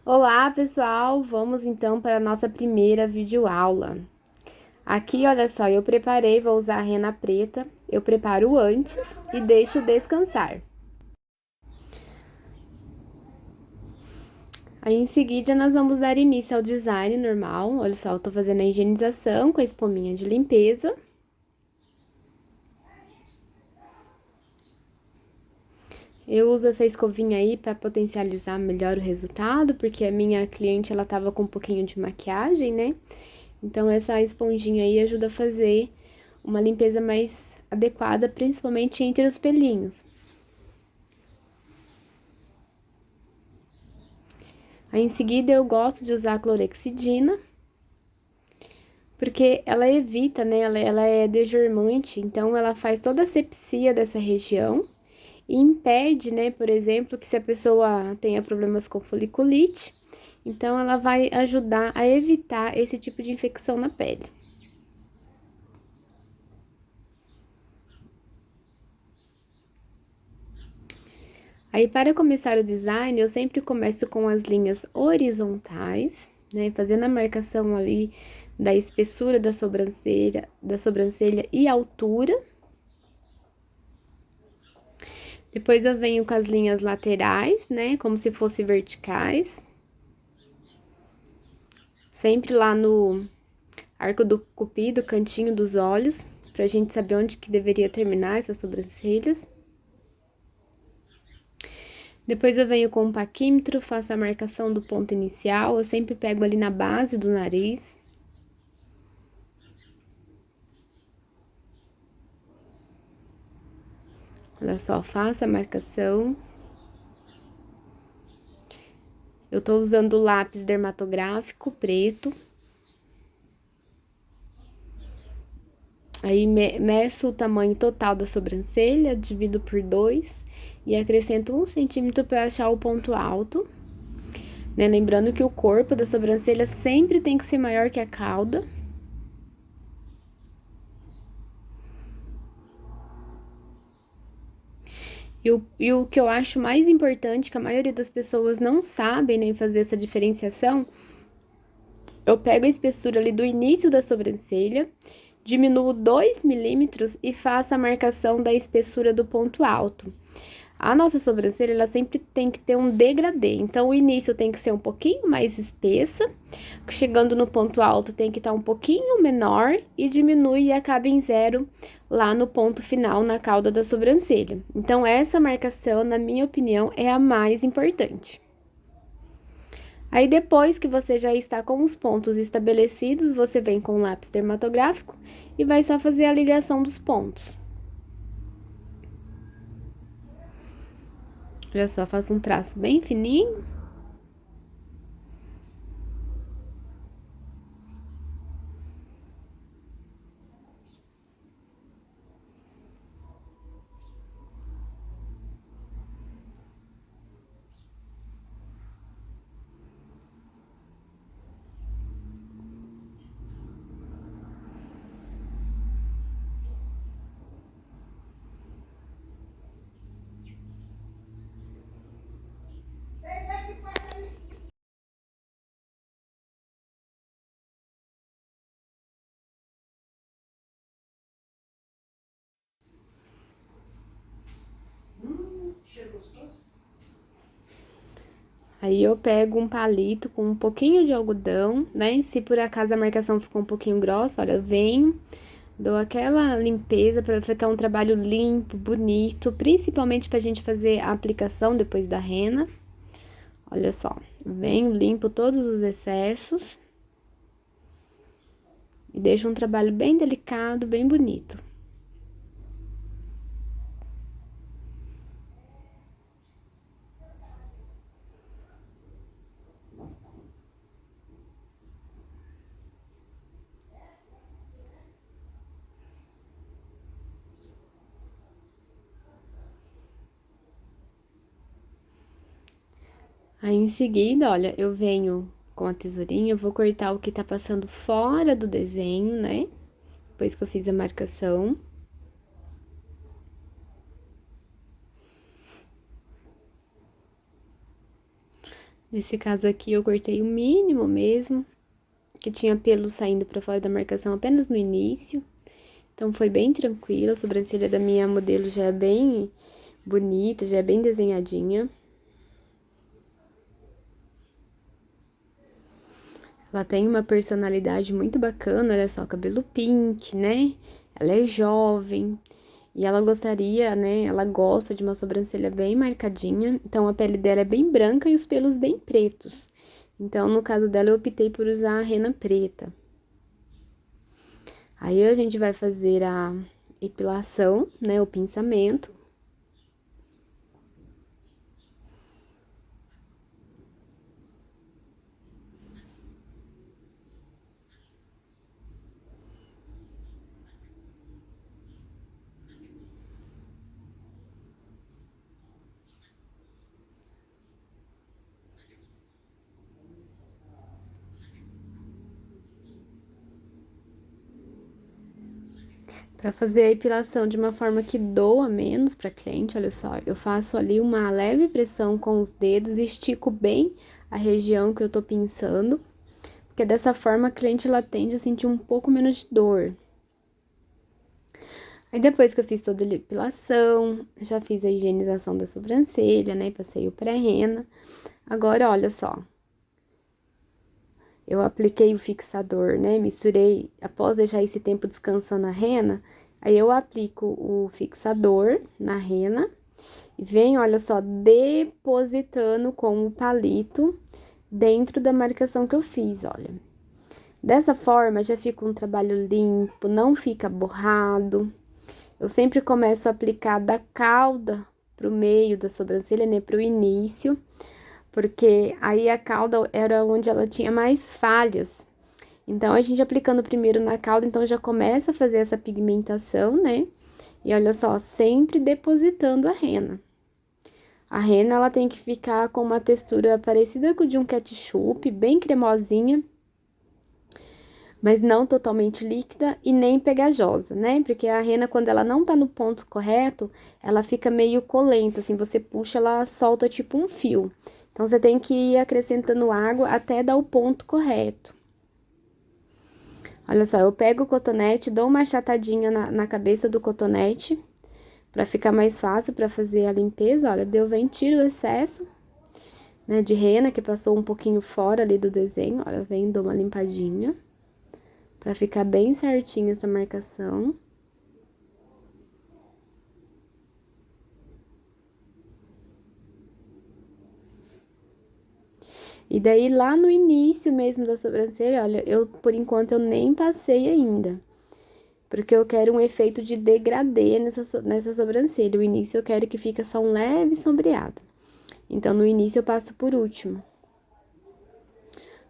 Olá, pessoal! Vamos então para a nossa primeira videoaula. Aqui, olha só, eu preparei, vou usar a rena preta. Eu preparo antes e deixo descansar. Aí, em seguida, nós vamos dar início ao design normal. Olha só, eu tô fazendo a higienização com a espuminha de limpeza. Eu uso essa escovinha aí para potencializar melhor o resultado, porque a minha cliente, ela tava com um pouquinho de maquiagem, né? Então, essa esponjinha aí ajuda a fazer uma limpeza mais adequada, principalmente entre os pelinhos. Aí, em seguida, eu gosto de usar a clorexidina, porque ela evita, né? Ela é desgermante, então ela faz toda a asepsia dessa região e impede, né, por exemplo, que se a pessoa tenha problemas com foliculite, então ela vai ajudar a evitar esse tipo de infecção na pele. Aí, para começar o design, eu sempre começo com as linhas horizontais, né? Fazendo a marcação ali da espessura da sobrancelha e altura. Depois eu venho com as linhas laterais, né? Como se fossem verticais. Sempre lá no arco do cupido, cantinho dos olhos, pra gente saber onde que deveria terminar essas sobrancelhas. Depois eu venho com um paquímetro, faço a marcação do ponto inicial, eu sempre pego ali na base do nariz. Olha só, faço a marcação. Eu tô usando o lápis dermatográfico preto. Aí, meço o tamanho total da sobrancelha, divido por 2 e acrescento 1 centímetro para achar o ponto alto. Né? Lembrando que o corpo da sobrancelha sempre tem que ser maior que a cauda. E o que eu acho mais importante, que a maioria das pessoas não sabem nem fazer essa diferenciação, eu pego a espessura ali do início da sobrancelha, diminuo 2 milímetros e faço a marcação da espessura do ponto alto. A nossa sobrancelha, ela sempre tem que ter um degradê. Então, o início tem que ser um pouquinho mais espessa, chegando no ponto alto tem que estar um pouquinho menor e diminui e acaba em zero lá no ponto final, na cauda da sobrancelha. Então, essa marcação, na minha opinião, é a mais importante. Aí, depois que você já está com os pontos estabelecidos, você vem com o lápis dermatográfico e vai só fazer a ligação dos pontos. Olha só, faço um traço bem fininho. Aí eu pego um palito com um pouquinho de algodão, né? Se por acaso a marcação ficou um pouquinho grossa, olha, eu venho, dou aquela limpeza para ficar um trabalho limpo, bonito, principalmente pra gente fazer a aplicação depois da rena. Olha só, venho, limpo todos os excessos e deixo um trabalho bem delicado, bem bonito. Aí, em seguida, olha, eu venho com a tesourinha, eu vou cortar o que tá passando fora do desenho, né? Depois que eu fiz a marcação. Nesse caso aqui, eu cortei o mínimo mesmo, que tinha pelo saindo pra fora da marcação apenas no início. Então, foi bem tranquilo. A sobrancelha da minha modelo já é bem bonita, já é bem desenhadinha. Ela tem uma personalidade muito bacana, olha só, cabelo pink, né? Ela é jovem e ela gostaria, né? Ela gosta de uma sobrancelha bem marcadinha. Então, a pele dela é bem branca e os pelos bem pretos. Então, no caso dela, eu optei por usar a rena preta. Aí, a gente vai fazer a epilação, né? O pinçamento. Para fazer a epilação de uma forma que doa menos para cliente, olha só, eu faço ali uma leve pressão com os dedos, estico bem a região que eu tô pinçando, porque dessa forma a cliente ela tende a sentir um pouco menos de dor. Aí depois que eu fiz toda a epilação, já fiz a higienização da sobrancelha, né? Passei o pré-rena. Agora, olha só. Eu apliquei o fixador, né? Misturei, após deixar esse tempo descansando a rena, aí eu aplico o fixador na rena e venho, olha só, depositando com o palito dentro da marcação que eu fiz, olha. Dessa forma, já fica um trabalho limpo, não fica borrado. Eu sempre começo a aplicar da cauda pro meio da sobrancelha, né, pro início, porque aí a cauda era onde ela tinha mais falhas. Então, a gente aplicando primeiro na cauda, então já começa a fazer essa pigmentação, né? E olha só, sempre depositando a rena. A rena, ela tem que ficar com uma textura parecida com de um ketchup, bem cremosinha, mas não totalmente líquida e nem pegajosa, né? Porque a rena, quando ela não tá no ponto correto, ela fica meio colenta, assim, você puxa, ela solta tipo um fio. Então, você tem que ir acrescentando água até dar o ponto correto. Olha só, eu pego o cotonete, dou uma achatadinha na cabeça do cotonete, pra ficar mais fácil pra fazer a limpeza. Olha, deu, vem, tiro o excesso, né, de rena, que passou um pouquinho fora ali do desenho. Olha, vem, dou uma limpadinha, pra ficar bem certinha essa marcação. E daí, lá no início mesmo da sobrancelha, olha, por enquanto, eu nem passei ainda. Porque eu quero um efeito de degradê nessa sobrancelha. O início eu quero que fique só um leve sombreado. Então, no início eu passo por último.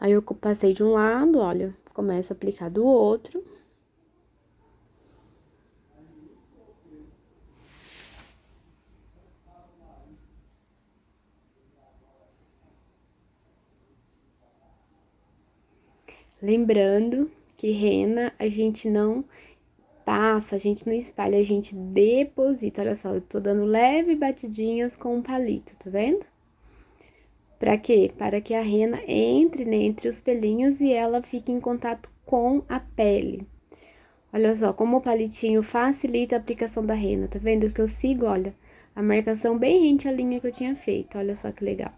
Aí, eu passei de um lado, olha, começo a aplicar do outro. Lembrando que rena a gente não passa, a gente não espalha, a gente deposita. Olha só, eu tô dando leve batidinhas com um palito, tá vendo? Pra quê? Para que a rena entre, né, entre os pelinhos e ela fique em contato com a pele. Olha só, como o palitinho facilita a aplicação da rena, tá vendo? Que eu sigo, olha, a marcação bem rente à linha que eu tinha feito. Olha só que legal.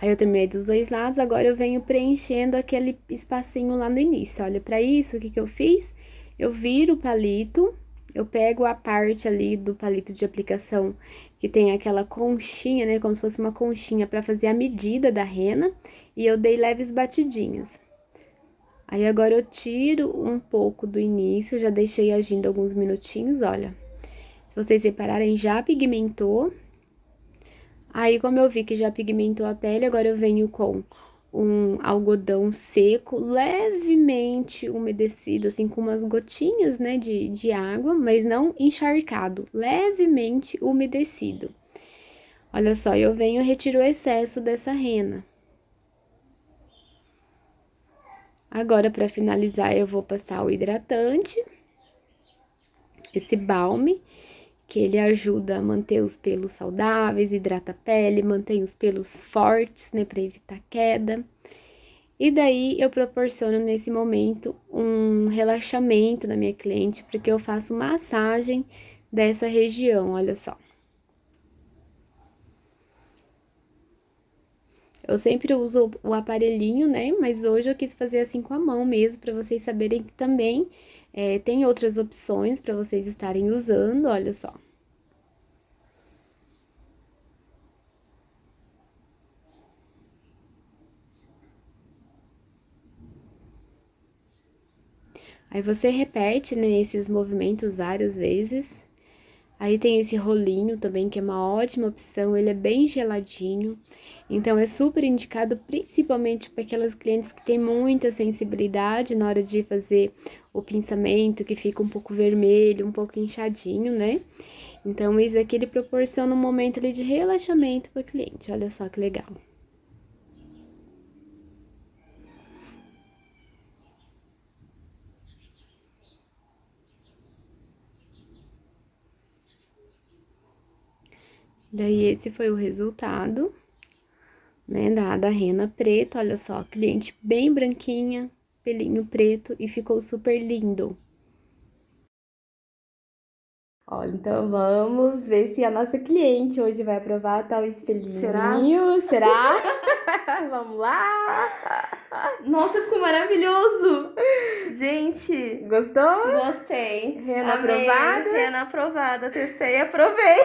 Aí, eu terminei dos dois lados, agora eu venho preenchendo aquele espacinho lá no início. Olha, pra isso, o que que eu fiz? Eu viro o palito, eu pego a parte ali do palito de aplicação que tem aquela conchinha, né? Como se fosse uma conchinha pra fazer a medida da rena. E eu dei leves batidinhas. Aí, agora eu tiro um pouco do início, já deixei agindo alguns minutinhos, olha. Se vocês repararem, já pigmentou. Aí, como eu vi que já pigmentou a pele, agora eu venho com um algodão seco, levemente umedecido, assim, com umas gotinhas, né, de água, mas não encharcado, levemente umedecido. Olha só, eu venho e retiro o excesso dessa rena. Agora, pra finalizar, eu vou passar o hidratante, esse balme, que ele ajuda a manter os pelos saudáveis, hidrata a pele, mantém os pelos fortes, né, para evitar queda. E daí eu proporciono nesse momento um relaxamento na minha cliente, porque eu faço massagem dessa região, olha só. Eu sempre uso o aparelhinho, né? Mas hoje eu quis fazer assim com a mão mesmo, para vocês saberem que também tem outras opções para vocês estarem usando, olha só. Aí você repete, né, esses movimentos várias vezes. Aí tem esse rolinho também, que é uma ótima opção, ele é bem geladinho. Então, é super indicado principalmente para aquelas clientes que têm muita sensibilidade na hora de fazer o pinçamento, que fica um pouco vermelho, um pouco inchadinho, né? Então, isso aqui ele proporciona um momento ali de relaxamento para cliente. Olha só que legal. Daí, esse foi o resultado, né, da rena preta. Olha só, cliente bem branquinha, pelinho preto e ficou super lindo. Olha, então vamos ver se a nossa cliente hoje vai aprovar tal espelhinho. Será? Vamos lá! Nossa, ficou maravilhoso! Gente, Gostou? gostei. Rena Amei. aprovada? Rena aprovada. Testei e aprovei.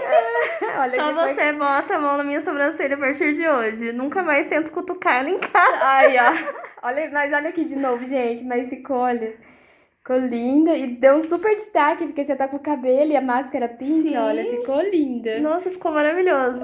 Olha Só que foi- você bota a mão na minha sobrancelha a partir de hoje. Nunca mais tento cutucar ela em casa. Ai, ó. Olha, mas olha aqui de novo, gente. Mas ficou, olha, ficou linda. E deu um super destaque, porque você tá com o cabelo e a máscara pinta. Sim. Olha, ficou linda. Nossa, ficou maravilhoso.